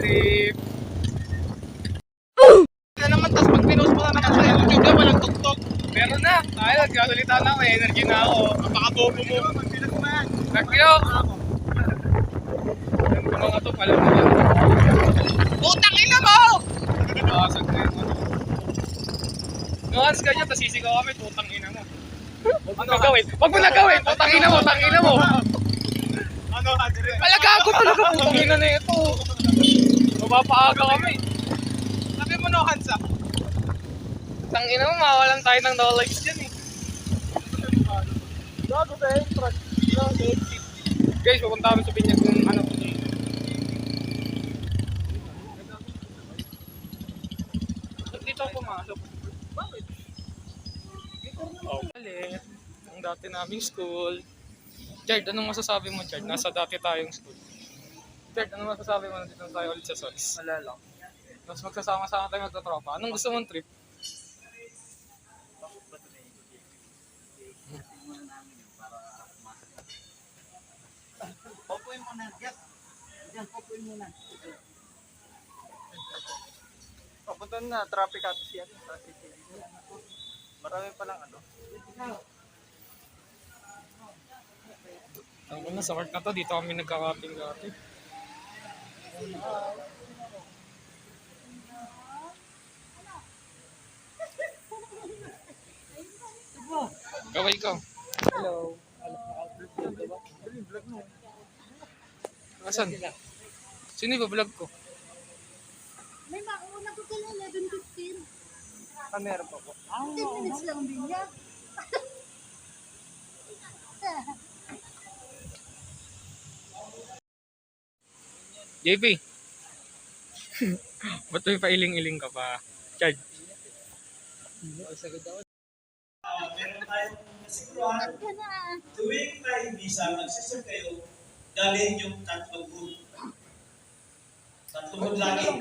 trip. Kaya naman, tas pag pinost mo naman sa YouTube yan, walang tuktok. Meron na. Ay, nagkasalita na ako. May energy na ako. Napakabobo mo. Nagpiyo. Yung mga to, pala mo yan. Putang ina mo! Nakasag na yun. Nuhans ka niya, tas sisigaw kami, putang ina mo. Huwag mo nagawin. Huwag mo nagawin. Putang ina mo, tang ina mo. Ano, Andre? Talaga ako talaga, putang ina na ito. Mapapaaga kami. Sabi mo no, Hansa. Tang ina mo, mawalan tayo ng knowledge dyan eh. Gago ba yung truck? Guys, pupunta kami sa Pinyag kung ano po niya. Dito ako pumasok. Bakit? Oh, ulit. Ang dati naming school. Chard, anong masasabi mo, Chard? Nasa dati tayong school. Chard, anong masasabi mo nandito tayo ulit sa Sols? Wala lang. Tapos magsasama-sama tayo magtatropa. Anong gusto mong trip? Popoy muna, Jack. Diyan, popoy muna. Papunta na, traffic at siya. Marami palang ano. Ang una sa work na to, dito kami nagkakating dati. Kaway ko. Hello. Asan? Sino ba vlog ko? May mauna ko kala 11:15. Kamera pa po. 10 minutes lang din yan. JP. Ba't may pailing-iling ka pa? Chard. Meron tayong kasiguruhan. Tuwing tayo visa, magsisir kayo, dalhin yung tatlong hood. Tatlong hood lagi.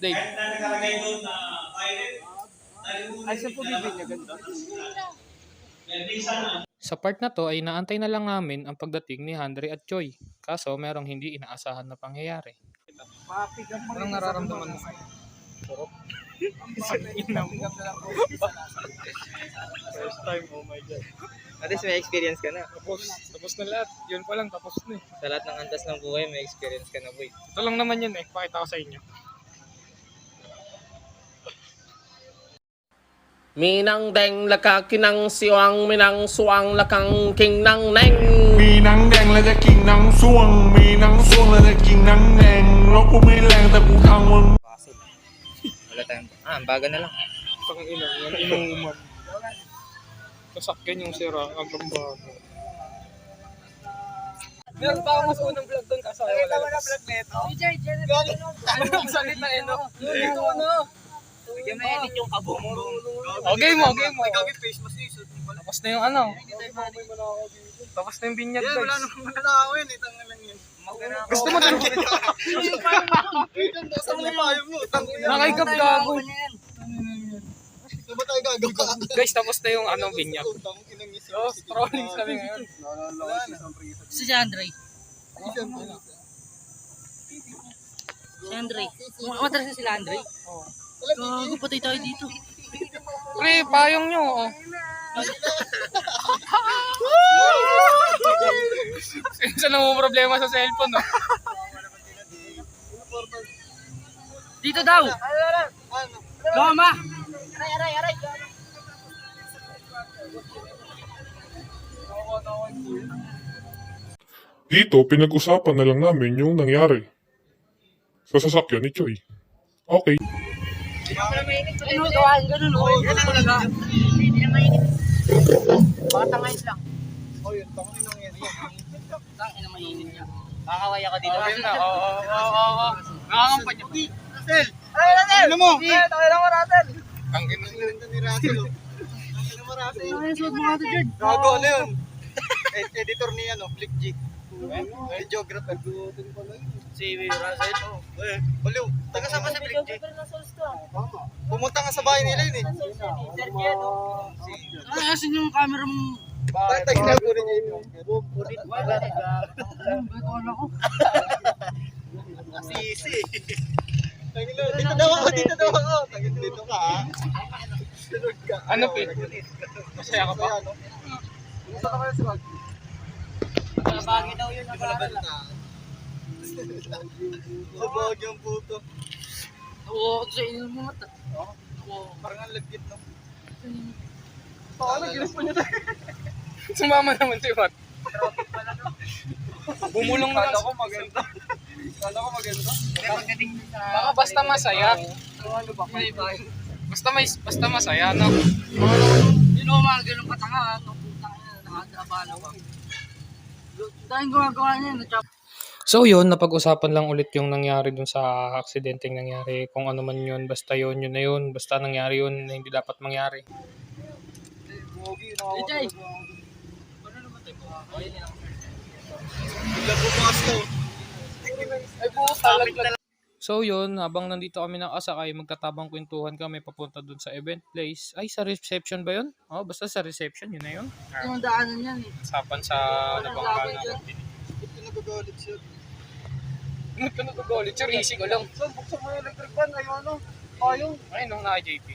Dave. Kahit na nakalagay doon na pilot, dahil mo Ay, saan po bibig niya ganda? may visa na. Sa part na to ay naantay na lang namin ang pagdating ni Andre at Choi. Kaso merong hindi inaasahan na pangyayari. Anong nararamdaman mo? Sarap. First time, oh my God. At least may experience ka na. Tapos na lahat. Yun pa lang, tapos na eh. Sa lahat ng antas ng buhay, may experience ka na, boy. Ito lang naman yun eh. Pakita ko sa inyo. Minang deng laka kinang siwang minang suang lakang king nang neng. Mi nắng đen là cái king nắng xuông, mi nắng xuông là cái king nắng đen. Nó cũng mi lang ta cũng thăng quân. Wala tayong... ang baga na lang. Pang ina, yan inuman. Kasakyan yung sira, ang bago. Meron pa ako mas unang vlog doon kasi wala na vlog nito. Anong salita eh no? Dito ano? Bigyan mo edit yung abo mo. Okay mo. Tapos na yung ano. Tapos na yung binyag guys. Wala naman mananawin eh, tanga lang yun. Gusto mo din? Gusto mo na payo mo, tanga yan. Nakaigap gago. Saan ba tayo gagawa? Guys, tapos na yung ano binyag. Oh, trolling kami ngayon. Si Andre. Si Andre. Matras na sila Andre. Gago, patay tayo dito. Pre, payong nyo. Oh. Saan na mo problema sa cellphone? Oh? Dito daw. Loma. Dito, pinag-usapan na lang namin yung nangyari sa sasakyan ni Choi. Okay. Ano gawain ganun o? Yan ang talaga. Baka tangayin lang. Oh, yun, tangin lang yan. Tangin na mainit niya. Kakawaya ka dito. Okay na, oo. Nakakampan niya. Russell! Ano mo? Tangin mo Russell. Ang ganda. Ang ganda ni Russell. Ano mo, Russell? Tangin suot mo nga ito Jord. Gago, ano yun? Editor ni Flick G. Videographer. Si Russell. Baliw, taga saan ka sa Flick G? Pumunta nga sa bahay nila yun eh. Asin yung camera mo. Bakit tayo kunin niya yun? Beto ko. Sisi. Dito daw ako, dito daw ako. Dito ka ha. Sunod ka. Ano, Pi? Masaya ka pa? Gusto ka kaya si Wag? Bagay daw yun. Malaban na. Sabag yung puto. Oo, sa inyo mo mata. Parang ang lagkit no. Sumama naman si Wat. Bumulong na lang. Kala ko maganda. Baka basta masaya. Ano ba? Basta masaya, no? Yun o, mga ganun katanga. Putang ina, nakakabala ba? Dahil gumagawa niya, So yun, napag-usapan lang ulit yung nangyari dun sa aksidenteng nangyari. Kung ano man yun, basta yun na yun. Basta nangyari yun na hindi dapat mangyari. Jay, Bigla bukas to. So yun, habang nandito kami nakasakay, magkatabang kwentuhan kami papunta dun sa event place. Ay, sa reception ba yun? Oh, basta sa reception, yun na yun. yung daanan yan eh. Usapan sa nabangka na. Ito nagagalit siya. Ano ka nagagalit? Sir, easy ko lang. So, buksan mo yung electric fan. Ayaw ano. Ayaw. Ay, nung naka-JP.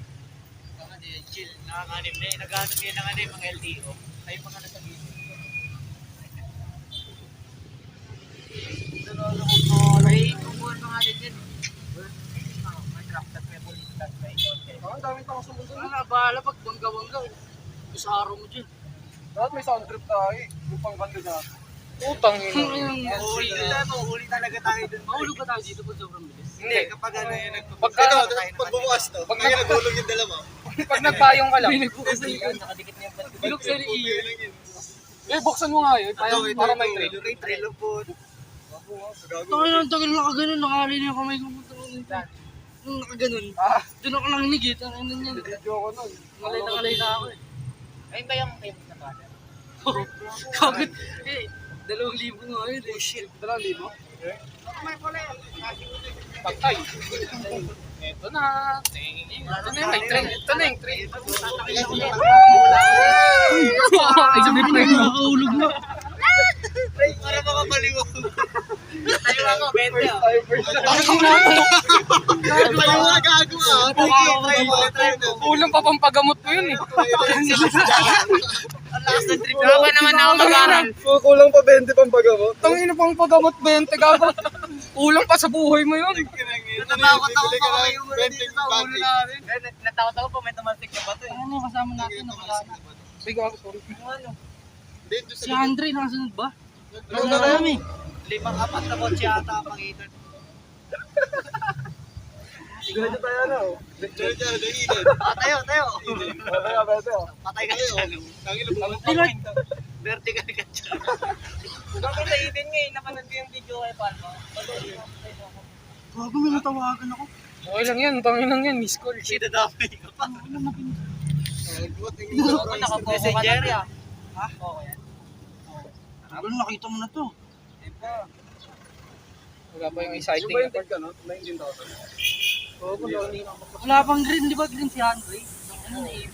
Chill, nakakanim na eh. Naghahanap yan ng ano yung mga LTO. Ay, mga nasa gilid. Ay, kumuhan mga din din. Ang daming tao sa mundo. Ano, bahala pag bangga-bangga. Isa araw mo dyan. Dapat may sound trip tayo eh. Yung pang-ganda niya. Utang yun. Huli talaga tayo dun. Mahulog ba tayo dito pag sobrang bilis? Hindi. Kapag ano yun. Pagka, Pag bumukas to. Pag nagulog yung dalawa. pag nagpayong ka lang. Nakadikit na yung pati. Bilog sa iyo. Eh, buksan mo nga yun. Para may trail. Yung trail po. Tagal na nakaganon. Nakali na yung kamay ko. Nung nakaganon. Doon ako nanginigit. Ano yun yan? Video ko nun. Malay na ako eh. Ayun ba yung famous na bala? Kagad. Eh, 2,000 nga yun eh. Shit. 2,000? Pagkay. Ito na. Ito na yung trail. Ito na yung trail. Ay, sabi pa yun. Nakahulog na. Para makabaliw ako. Tayo ako, 20 ah. Tayo nga gago ah. Try mo. Ulang pa pang pagamot mo yun eh. Ang lakas ng trip. Baka naman ako mag-aral. Kulang pa 20 pang bagamot. Tangina pang pagamot 20 gago. Ulang pa sa buhay mo yun. Natatakot ako Bibili ka pa ng kayo. venting battery. Natakot ako pa may tumatik na bato. Ano kasama natin na wala na? Ay, gago, sorry. Ano? Dito Si sa Andre nakasunod ba? Ano Ano na kami? 5-4 na kotse ata ang pangitan. Ganito tayo ano? Tayo. Tayo. Patay ka siya. Tangin mo. Vertical ka siya. Bakit sa Eden nga eh, napanood ko yung video kay Palma. Gago, may natawagan ako. Okay lang yan, tangin lang yan. Miss call. Shit. Dadami ka pa. Messenger ya? Ha? Oo yan. Ano nakita mo na to? Wala pa yung exciting. Yung ba yung tag ka no? 19,000? Wala pang green, di ba green si Andre? Ano na eh?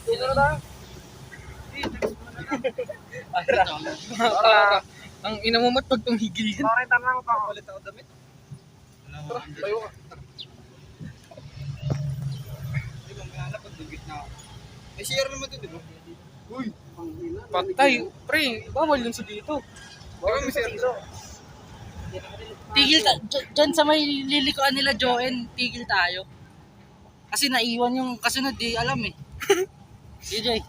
Ang inamumat pag tumigil yan. Bakit lang papalit ako damit? Tayo ka. Di ba, may hanap pag dugit na ako. May share naman to, di ba? Uy! Patay. Pre, bawal yun sa dito. Baka may share dito. Tigil dyan sa may lilikuan nila Joen, tigil tayo. Kasi naiwan yung kasunod, di alam eh. DJ.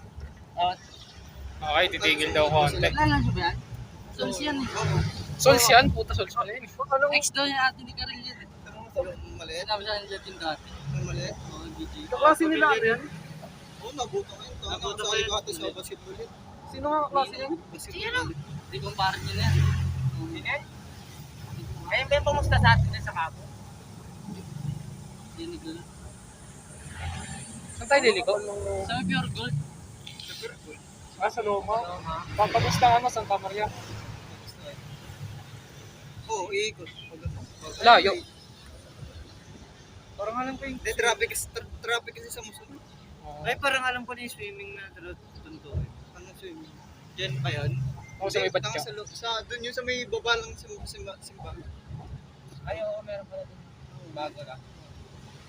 Okay, titigil daw konti. Kilala nyo ba yan? Sols yan eh. Sols yan, puta sols pala yun. Ex daw yung atin ni Karel yan eh. Maliit? Sabi sa akin dyan dati. Maliit? Oo, DJ. Kaklase nila yan? Oo, nabuto ka yun. Nabuto ka yun sa basketball yun. Sino nga klase yan? Basketball. Di kumpara nyo na yan. Ayun ba yung pumusta sa atin sa Cabo? Dinig ko na. Saan tayo liliko? Sa may Pure Gold. Sa Loma. Papagusta ka mo, Santa Maria. Oo, iikot. Layo. Parang alam ko yung... Traffic kasi sa musunod. Ay, parang alam ko na yung swimming na tunto. Ano swimming? Diyan pa yan? O sa may batya. Doon yung sa may baba lang simba. Ay, oo, meron pala dun. Bago na.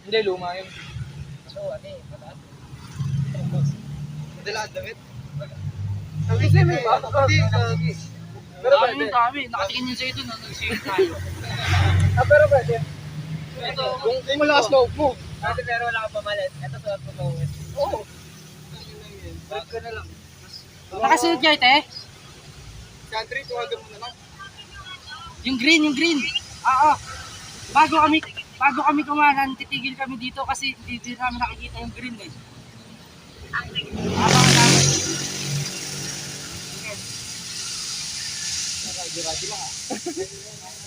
Hindi, luma yun. So, ano eh, mataas. Hindi lahat damit. Hindi, may bago ka. Pero kami, nakatingin yun sa'yo doon, nag-save tayo. Pero pwede. Kung malakas loob mo. Dati pero wala kang pamalit. Ito sulat mo ba? Oo. Break ka na lang. Nakasunod kayo, te? Country, tuwagan mo na lang. Yung green. Oo. Bago kami kumanan, titigil kami dito kasi hindi namin nakikita yung green eh. Abangan namin.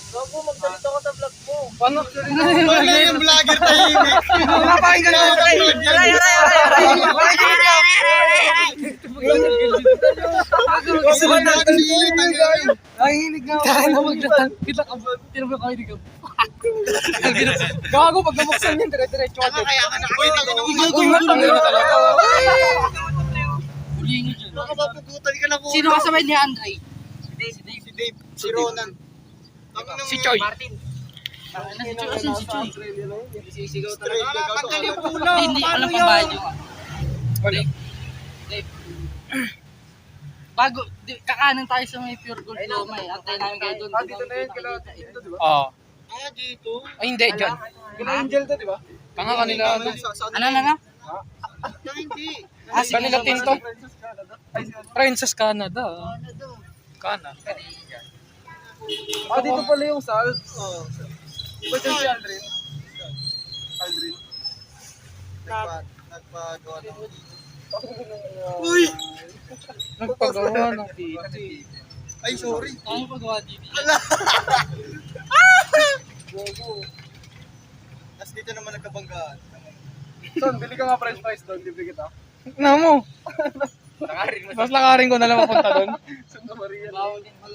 Bago, magsalita ko sa vlog mo. Paano? Wala yung vlogger tahimik. Napakinggan ko tayo. Sunod natin silit ang gawin. Nanginig na ako. Kaya na magdatan. Kita ka ba? Tinabla ka hindi ka. Gago, pag nabuksan yun, dire-diretso ka. Kaya ka na. Uy, tayo na. Uy, matangin na talaga. Huliin nyo dyan. Nakapapugutan ka na po. Sino kasabay ni Andre? Si Dave. Si Ronan. Si Choy. Si Choy. Sisigaw Australia. talaga. Hindi, alam pa ba yun? Wala. Bago, kakanan tayo sa may pure gold Loma eh. Antay namin kayo doon. Dito na yun, kailangan dito, di ba? Oo. Ah, dito. Ay, hindi, dyan. Kila Angel to, di ba? Tanga kanila. Ano? Hindi. Ah, sige. Kanila tinto. Princess Canada. Canada. Ah, dito pala yung sal. Oo. Ba't yung si Aldrin? Aldrin. Nagpagawa ng Uy! Nagpagawa ng PT. Ay, sorry. Ano pagawa dito? Tapos dito naman nagkabanggaan. Son, bili ka nga french fries doon, libre kita. Na mo. Nakarin mo. Mas lakarin ko na lang mapunta doon. Santa Maria.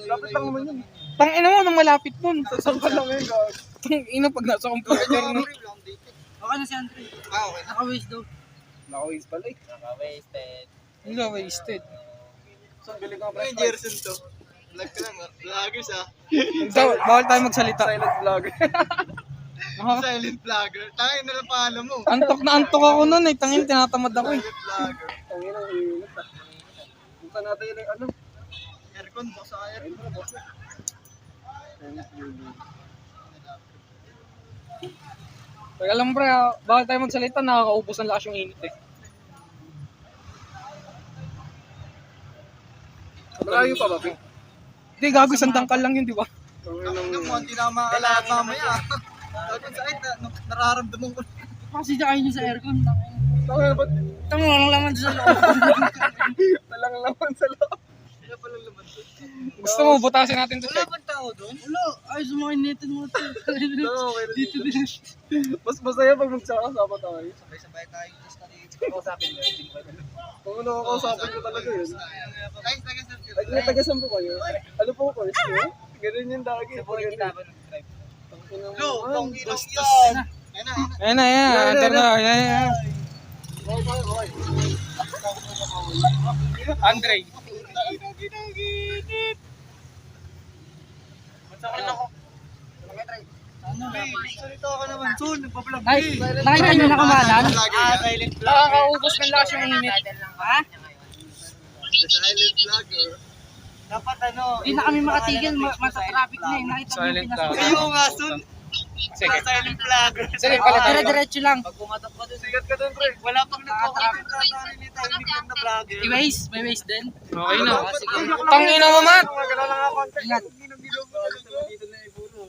Lapit lang naman yun. Tangina mo, nang malapit nun. Saan ka lang ngayon, gag? Tangina pag nasa computer na. Okay na si Andre. Ah, okay. Naka-waste daw. Naka-waste pala eh. Naka-wasted. Hindi wasted. Son, bili ka nga french fries. Jerson to. Vlog ka lang, vloggers ah. Bawal tayo magsalita. Silent vlogger. Silent vlogger. Tangin na lang pangalan mo. Antok na antok ako nun eh. Tangin, tinatamad ako eh. Silent vlogger. Tangin ang init ah. Punta natin yung ano. Aircon, box sa aircon. Box na. Teka lang pre, bawal tayo magsalita. Nakakaubos ang lakas yung init eh. Malayo pa ba, Ping? Hindi, gago, isang dangkal lang yun, di ba? Ang mo, hindi na makakalahat mamaya. Tapos sa nararamdaman ko. Kasi na kayo nyo sa aircon. Tangin na ba't Tama lang laman sa loob. walang laman sa loob? Wala palang laman doon. Gusto mo, butasin natin to check. tao doon? Wala, ay sumakinitin mo ito. Dito din. Mas masaya pag magsakasama tayo. Sabay-sabay tayo. Kausapin mo. Kung ano ako kausapin ko talaga yun. Ay, taga-sir. Tagasan po kayo. Ano po ko? Ganun yung dagi. Sa buhay kita ba nag-drive? Lo, pang Bastos. yan. Ayan na, ayan. Enter na, ayan. Andre. Salita ka naman, Sol. Nagpa-vlog. Ay, nakita nyo na kumanan? Silent Nakakaubos ng lakas yung init. Ha? Silent vlogger. Dapat ano. Hindi na kami makatigil, mata-traffic na eh. Nakita mo yung Silent pinasok. vlogger. Kayo nga, Sol. Sige. Silent vlogger. Sige, palit tayo. Dire-diretso lang. Pag pumatok ka dun, Sigat ka doon, pre. Wala pang nagpa-content na tahimik lang na vlogger. I-waste, may waste din. Okay na. Tangina mo, Matt. Maganda lang ako content. Ingat. Ginong-ginong mo talaga. Dito na iburo.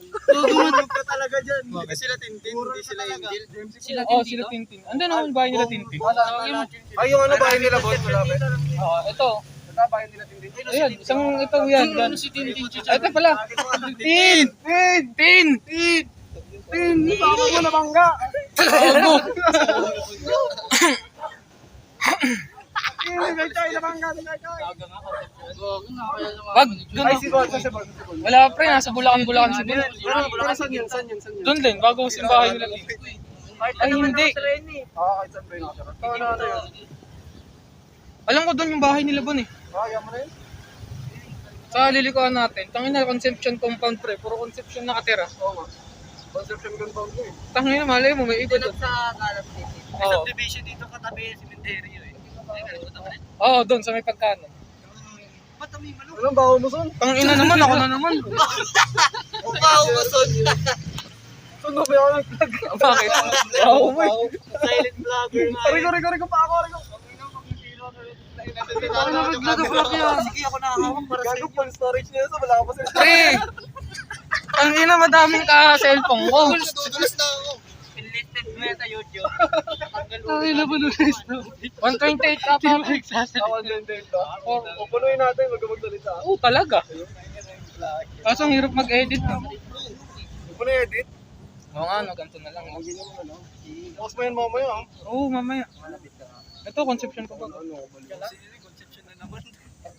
ka talaga dyan. Hindi sila Tintin, hindi sila Angel. Sila Oh, din sila dito. Tintin. Andun naman yung bahay nila Tintin. Ay, yung ano bahay nila, boss? Malapit. Oo, ito. Ito bahay nila Tintin. Ayan, isang ito yan. Yan. Si Tintin, Ay, ito pala. Tin! Tin! Tin! Tin! Baka mo na bangga! Gago. May choy na bangga! May choy! Wag, Ay, dun. si Bon, si Bon. Wala pre, nasa Bulacan si Bulacan. Pero saan yun? Saan yun? Saan yun? Doon din, bago yung bahay nila Tintin. Ay, hindi. Ah, kahit saan ba yun nakatira? Ito, ano yun? Alam ko doon yung bahay nila Bon eh. Ah, yan mo na yun? Sa lilikuan natin. Tangin na, Conception compound pre. Puro Conception nakatira. Oo nga. Conception compound mo eh. Tangin na, malay mo, may iba doon. Sa Calab City. Oo. Subdivision dito katabi yung cementerio eh. Ay, kalimutan ko rin. Oo, doon sa may pagkano. Ba't kami manok? Anong baho mo son? Tangin na naman, ako na naman. Mukha ako mason. Son, ba ako nag-vlog? Bakit? Oo, mo. Silent vlogger nga. Rico pa ako, Rico. Nag-vlog yan. Sige ako nakakawang para sa Gago full storage na yun, so wala ka pa sa Pre! Tangin na, madaming ka cellphone ko. Tutulas na ako. enlisted mo yan sa YouTube. Ay, nabalulis na. 128 ka pa. Ako din dito. O punuin natin, wag ka magsalita. Oo, talaga. Kaso ang hirap mag-edit. Punuin edit. Oo nga, no, ganito na lang. Tapos mo yan mamaya ah. Oo, mamaya. Ito, conception ko pa. Conception na naman.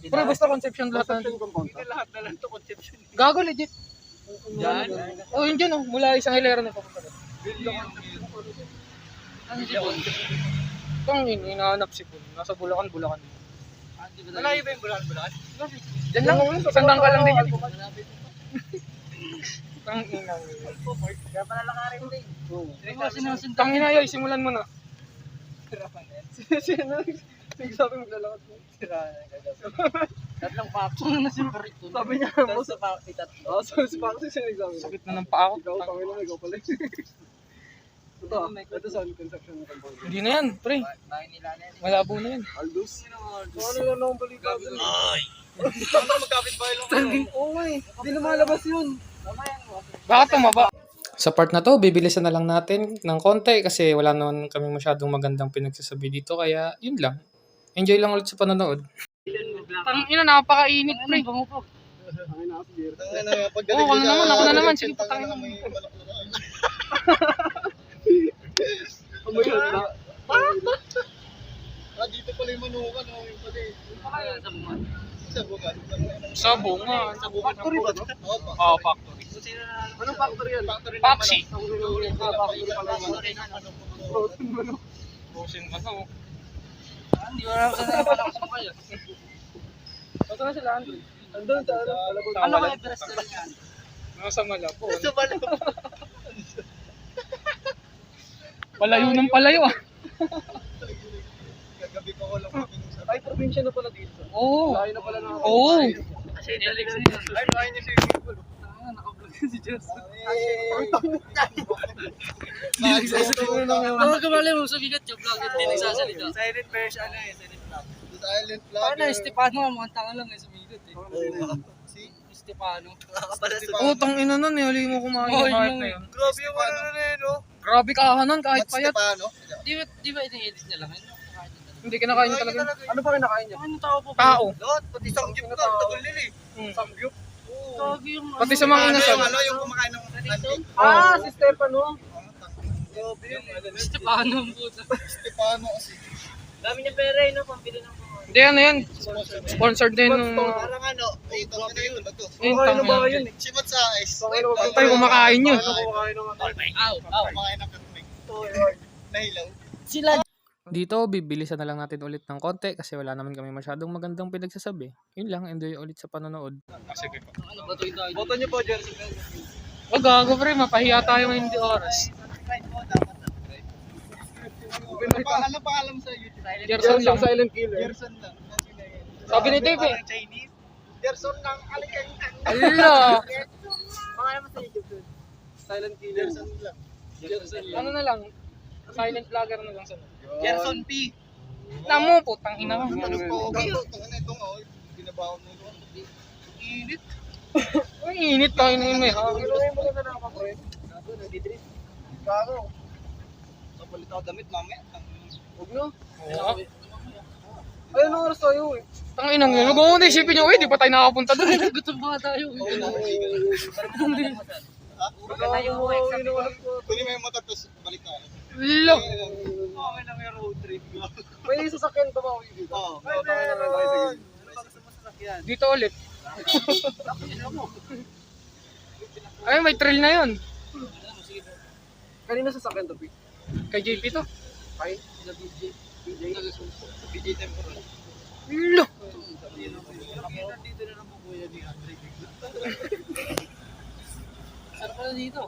Pre, basta conception lahat. Conception compound. Lahat na lang to conception. Gago, legit. Yan. Oh, yun dyan, oh. Mula isang hilera na papunta. Itong hinahanap si Pun. Nasa Bulacan. Malayo ba yung bulan-bulan? Diyan lang, isang dangkal lang din yan. Ang inang. Kaya pala lakarin din. Tang ina yoy, simulan mo na. Sino? Nagsabi maglalakad mo. Tatlong pakso na si Parito. Sabi niya mo sa pakit at. Oo, so si Paxi siya nagsabi. Sakit na ng paa ko. Ikaw, tangin na, ikaw pala. Ito sa conception compound. Hindi na yan, pre. Bahay nila na yan. Malabo na yan. Aldous? Ano lang akong balita? Ano magkapit bahay lang? Oo nga eh. Hindi lumalabas yun. Baka tumaba. Sa part na to, bibilisan na lang natin ng konti kasi wala naman kami masyadong magandang pinagsasabi dito. Kaya yun lang. Enjoy lang ulit sa panonood. Tang ina, napakainit, pre. Tangin na ako, Jer. Oo, ako na naman. Sige, patangin na. Amoy na. Dito pala yung manukan. Yung pala eh. Sa bukan. Sa bunga. Factory ba to? Oo, factory. Anong factory yan? Paxi. Factory pala. Bosin ka na, oh. Hindi ko alam saan naman ako sa kayo. Basta na sila, Andrew. Andun sa ano? Ano ba Everest na rin yan? Nasa Malabo. Sa balo. Palayo ng palayo, ah. Kagabi ko ko lang makinig. Ay, probinsya na pala dito. Oo. Layo na pala na ako. Oo. Kasi dalig sa Ay, bahay niya si People. nakablog si Jess. Huwag kamali mo sa bigat yung vlog. Hindi nagsasalita. Silent version ano eh. Silent vlog. Silent vlog. Paano Estepano? Mukhang tanga lang eh sa bigat eh. Si Estepano. Utang ina nun, eh. Hali mo kumain Oo, yung heart yun na eh. yun. Grabe yung ano na eh, no? Grabe kahanan kahit payat. Paano? Di ba ini-edit niya lang? Hindi kinakain niya talaga. Ano pa kinakain niya? Ano tao po? Tao. Lot, pati samgyup ka. Tagal nila eh. Samgyup? Tawag yung Pati sa mga Ano inasal. yung ano, yung kumakain ng antik? Ah, si Stefano. Grabe yun eh. Estepano ang puta. Stefano kasi. Dami niya pera eh, no? Pambili ng mga. Hindi, ano yan. Sponsored din nung... Parang ano, ito na yun. Ito. Yung Kumakain ng tang- baka yun eh. Simot sa ice. Tayo kumakain yun. Kumakain ng ano. Kumakain ng katmig. Nahilaw. Sila. Dito, bibilisan na lang natin ulit ng konti kasi wala naman kami masyadong magandang pinagsasabi. Yun lang, enjoy ulit sa panonood. Sige po. Ano ba ito yung Boto niyo po, Jersey. O gago pre, mapahiya tayo ng hindi oras. Ano pangalan sa YouTube? Gerson lang. Silent killer. Gerson lang. Sabi ni Dave eh. Chinese. Gerson lang. Alikang. Ala! Silent killer. Gerson lang. Ano na lang, silent vlogger na lang sa Gerson P. Namo, putang ina ka. Ano po? Itong oh. Binabaon mo ito. Init. Ang init tayo na yun, may ha. Inuwi mo na lang ako eh. Gago. Kapalit ako damit mamaya. Huwag no. Oo. Ay, anong oras tayo eh? Tang inang yun. Huwag mo na isipin nyo, di pa tayo nakapunta doon. Gutom pa nga tayo. Maganda yung Kunin mo yung mata tapos balik tayo. Lo! Okay lang yung road trip. May sasakyan pa ba dito? Oo. Ay, meron. Ano ba gusto mo sasakyan? Dito ulit. Ay, may trail na yun. Kanina sasakyan to, Pi? Kay JP to. Ay, BJ Temporal. Lo! Dito na naman kuya ni Andre. Saan pala dito?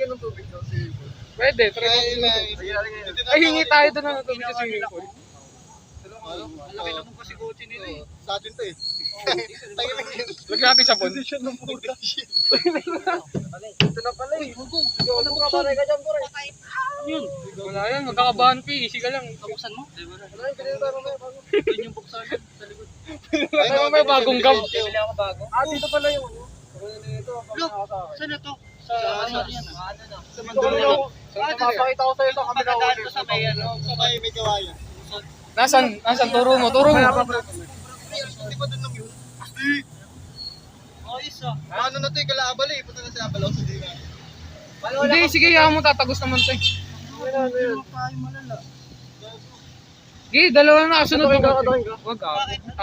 ka ng tubig daw si Pwede, try Ay, natin. Ay, hingi tayo doon ng tubig sa swimming pool. Malaki naman kasi kotse nila eh. Sa atin to eh. Tayo lang yun. Lagyan natin sa pool. Ito na pala eh. Ano ka pala ka dyan, bro? Yun. Wala yan, magkakabahan pa easy ka lang. Buksan mo. Wala yung pinita mo na. Yun yung buksan sa likod. Ano may bagong gam. Bili ako bago. Dito pala yung ano. Ito, Look, saan na to? Sa ano yan ah? Sa Mandaluyong. Mapapakita ko sa'yo ito. Kami na Pagkadaan ko sa may ano. Sa may kawayan. Nasaan? Turo mo. Hindi ba doon lang yun? Ayos ah. Ano na to eh, kalaabal eh. Punta na sa Abalaw. Hindi na. Hindi, sige, yaman mo, tatagos naman to eh. Sige, dalawa na kasunod. Wag ka.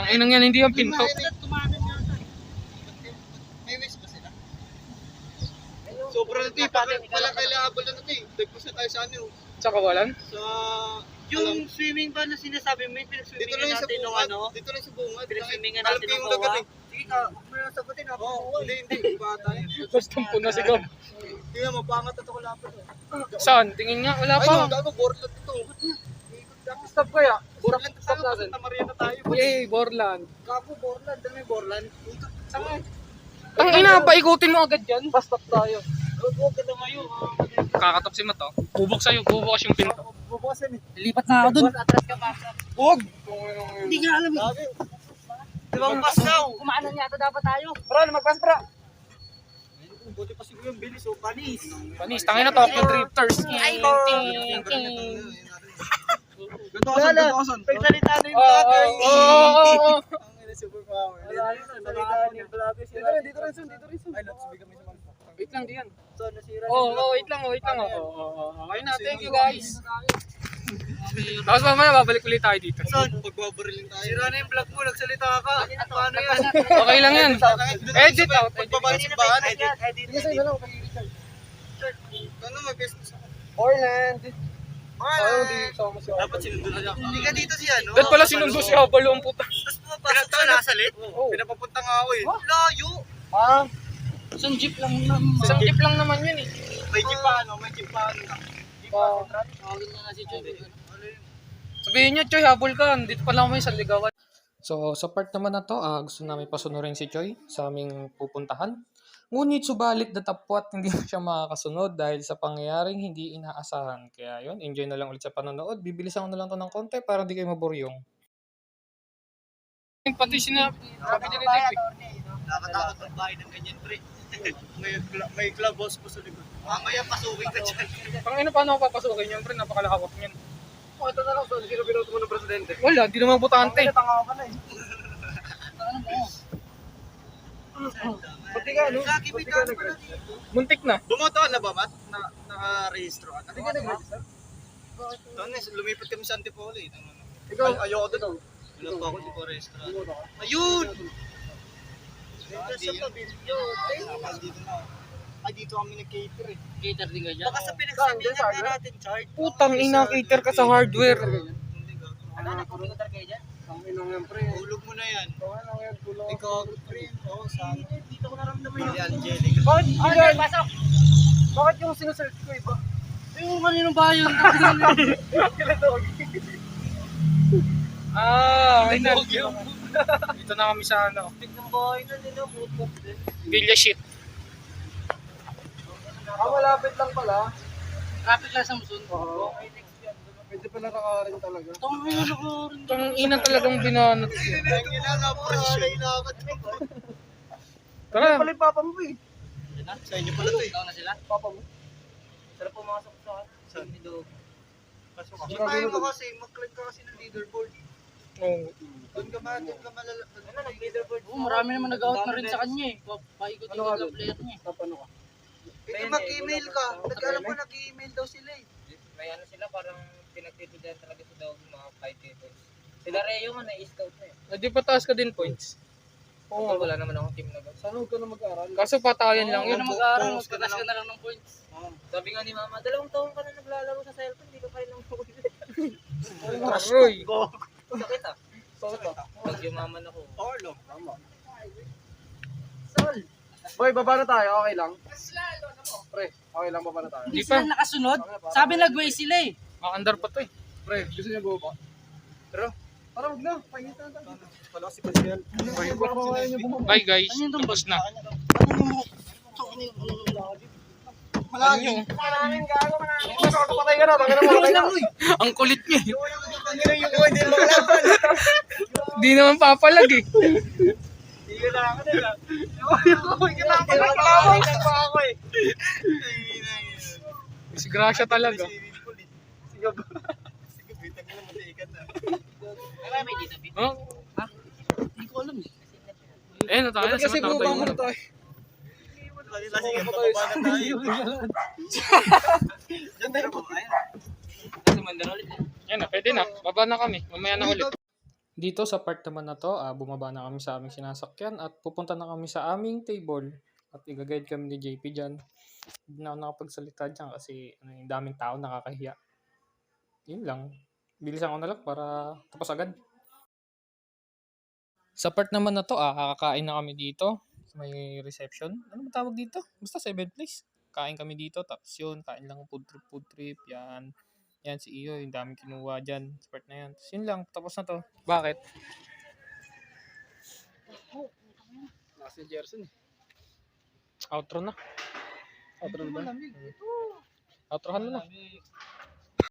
Ang inang yan, hindi yung pinto. May waste ba sila? Sobrang natin. Pala kalaabal na natin. Dagpos na tayo sa ano. Sa kawalan? Sa... Yung swimming ba na sinasabi mo, Dito pinag-swimming lang sa natin nung bungad. ano? Dito lang sa bungad. Pinag-swimming Alam natin ko yung nung lugar Goa. eh. Sige ka, may nasagutin ako. Hindi. Bata yun. Basta po na si Gab. Tingnan mo, pangat at ako lapit. Saan? Tingin nga, wala Ay, pa. no, gago, Borland ito. Stop kaya. Borland tayo, Santa Maria na tayo. Yay, Borland. Gago, Borland. Dami Borland. Ang ina, paikutin mo agad yan. Basta stop tayo. Huwag ka na ngayon. Kakatap si Mato. Bubok sa'yo, bubukas yung pinto. Bubukasin eh. Lipat na ako dun. Atras ka pa. Huwag! Hindi nga alam eh. Di ba pas daw? Kumaanan yata dapat tayo. Bro, magpas bro. Buti pa siguro yung bilis, oh, panis. Panis, tangin na Tokyo Drifters. Ganto kasan. Pagsalita na yung Oo, vlogger. oo. Superpower. Dito rin, son. Ay, let's bigyan mo sa mga. Wait lang, diyan. So, nasira. Wait lang. Okay na, thank you guys. Tapos mamaya, babalik ulit tayo dito. Pagbabarilin tayo. Sira na yung vlog mo, nagsalita ka. Paano yan? Okay lang yan. Edit out. Pagbabalik sa bahan, edit. Sige sa'yo na lang. Ano, may business ako. Orland. Dapat sinundulan niya. Hindi ka dito si ano. Ba't pala sinundo si Habalo ang puta? Tapos pumapasok ka nasalit. Pinapapunta nga ako eh. Layo. Ah, Isang jeep lang naman. Isang tip lang naman yun eh. May jipaano na. Tawagin niya na si Joy. Sabihin nyo, Choy, habol ka. Dito pa lang kami sa ligawan. So, sa part naman na to, gusto namin pasunurin si Choy sa aming pupuntahan. Ngunit subalit datapwat hindi na siya makakasunod dahil sa pangyayaring hindi inaasahan. Kaya yun, enjoy na lang ulit sa panonood. Bibilisan ko na lang to ng konti para hindi kayo maburyong. Pati sabi ni David. Nakatakot ang bahay ng ganyan, pre. May clubhouse po sa likod. Mamaya pasukin ka dyan. Paano ako papasukin yun, pre? Napakalakot niyan. ito na lang, son. Sino binoto mo ng presidente? Wala, di naman butante. Tanga ka na eh. Pati ka, no? Pati ka nag-register. Muntik na. Bumoto ka na ba, Matt? Naka-rehistro ka na? Pati ka nag-register? Lumipat kami sa Antipolo eh. Ikaw? Ayoko doon. Wala pa ako, di ko rehistro. Ayun! Dito na. Ay, dito kami nag-cater eh. Cater din ka dyan. Baka sa pinagsabihan na natin, Chart. Putang ina, cater ka sa hardware. Hindi ka. Ano, nagkumigotar kayo dyan? Ang inong yan, pre. Hulog mo na yan. Ang yan, tulong. Ikaw, pre. Oo, sana. Dito ko naramdaman Si Angelica. Bakit? Okay, pasok! Bakit yung sinusearch ko iba? Yung kaninong bayo. Okay na. Dito na kami sa ano. Tignan bahay na nila. Villa shit. Malapit lang pala. Traffic lang sa Musun. Oo. Pwede pala nakaring talaga. Itong ano ko rin. Itong ina talagang binanat. Ang ina na, presyo. Tara. Pala yung papa mo eh. Sa inyo pala to eh. Ikaw na sila? Papa mo. Sarap pumasok sa akin. Dog. Sipahin mo kasi, mag-click ka kasi ng leaderboard. Oh. Doon ka malala. Ano, nag-leaderboard? Oo, marami naman nag-out na rin sa kanya eh. Paikot-ikot Ano ang player niya. Paano ka? Ito mag-email ka. Nag-alam ko nag-email daw sila eh. May ano sila, parang pinagtitigan talaga sa daw mga flight people. Sila Reo nga na-scout na eh. Di pa taas ka din points. Oo, wala naman akong team na gawin. Sana huwag ka na mag-aaral. Kaso patayan lang Huwag yun. na mag-aaral, magpatas ka na lang ng points. Sabi nga ni Mama, 2 taon ka na naglalaro sa cellphone, hindi ka pa rin ng phone. Aroy. Sakit ah. Sakit ah. Pag yumaman ako. Orlo. Tama. Sol! Boy, baba na tayo. Okay lang. Pre, okay lang, baba na tayo. Hindi Di pa. sila nakasunod. Sabi nag-way sila eh. Maandar pa to eh. Pre, gusto niyo baba? Pero, parang huwag na. Pahingitan na tayo. Wala kasi Pascal. Bye guys. Ano yung Tapos na. Malaki. Maraming gago, maraming. Patay ka na, patay na, patay na. Ang kulit niya eh. Yung hindi mo kalaban. Di naman papalag eh. Hindi ka na ako nila. Yung kinakapan pa ako eh. Si Gracia talaga. Sige ba? Sige, bitag na matiikat na. Marami dito, Pete. Oh, Hindi ko alam eh. eh na tayo. Kasi Sa bumaba matapay muna mo. tayo. Sige, bababa na tayo. Diyan tayo bababa. Kasi mandar ulit. Yan na, pwede na. Baba na kami. Mamaya na ulit. Dito sa part naman na to, bumaba na kami sa aming sinasakyan at pupunta na kami sa aming table. At i-guide kami ni JP dyan. Hindi na ako nakapagsalita dyan kasi yung daming tao nakakahiya. Yun lang. Bilisan ko na lang para tapos agad. Sa part naman na to, kakakain na kami dito. May reception. Ano ba tawag dito? Basta 7 place. Kain kami dito. Tapos yun, kain lang food trip. Yan. Yan si Iyo. Yung daming kinuha dyan. Sa part na yan. Tapos yun lang. Tapos na to. Bakit? Nasa Jerson eh. Outro na. Outro na ba? Outrohan mo na.